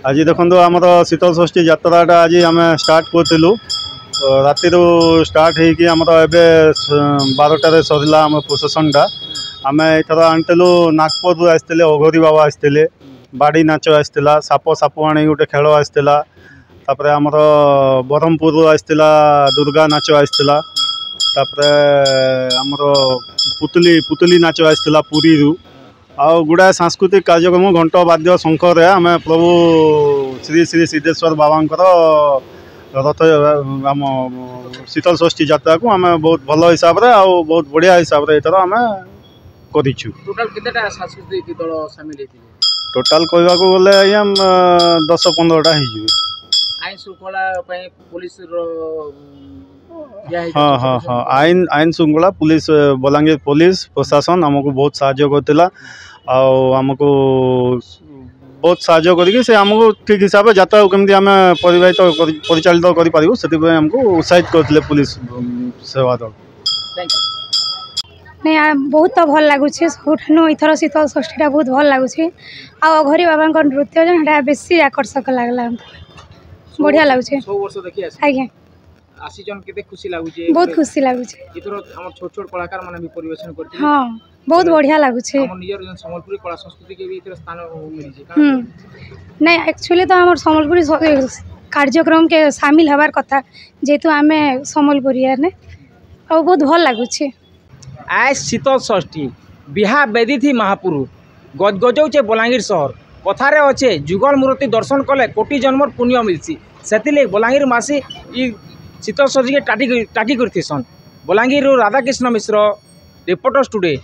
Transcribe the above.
आज देखो आमर शीतल षष्ठी यात्राटा आज आम स्टार्ट करूँ राति स्टार्ट होमर एवं 12टार सरला आम प्रोसेसनटा आम एथर आनीलु नागपुर आसते अघोरी बाबा आसते बाड़ी नाच आसला साप सापुआणी गोटे खेल आसला आमर ब्रह्मपुर आसला दुर्गा नाच आसला आमर पुतली पुतली नाच आसला पुरी आउ गुड़ाए सांस्कृतिक कार्यक्रम घंट वाद्य शंखर आम प्रभु श्री श्री सिद्धेश्वर बाबा रथ आम शीतल षष्ठी यात्रा को आम बहुत भल हिसाब से आउ बहुत बढ़िया हिसाब से एथर आम करूँ। टोटाल कहवा गले आज्ञा 10-15टा आईन श्रृंखला पुलिस हाँ हाँ हाँ आईन श्रृंखला पुलिस बलांगीर पुलिस प्रशासन आमको बहुत साहाय्य करथिला आमको बहुत साहाय्य करके आमको ठीक हिसाब से यात्रा केमती आम परिचालित करूँ से आमको उत्साहित करते पुलिस सेवा दल। नहीं बहुत तो भल लगुच सबुठ इथर शीतल षष्ठीटा बहुत भल लगुच अघोरी बाबा नृत्य बेसी आकर्षक लगला बढ़िया लगुच आज्ञा खुशी लगुचे बहुत खुशी लगुचे छोट छोट कलाकार माने भी परिवेशन करते हाँ बहुत बढ़िया लगुचे नियर संबलपुरी कला संस्कृति के भी इधर स्थान मिली नहीं एक्चुअली तो हमर संबलपुरी कार्यक्रम के शामिल हबार कथा जेतु आमे संबलपुरिया ने और बहुत भल लगुचे। आज शीतल षष्ठी बिहा बेदी थी महापुरु गजगजौचे बलांगीर सहर कथारे अच्छे जुगल मूर्ति दर्शन कले कोटि जन्मर पुण्य मिलसी से बलांगीर मासी शीतल षष्ठी के टाटी करथीसन। बलांगीर राधाकृष्ण मिश्र रिपोर्टर्स टुडे।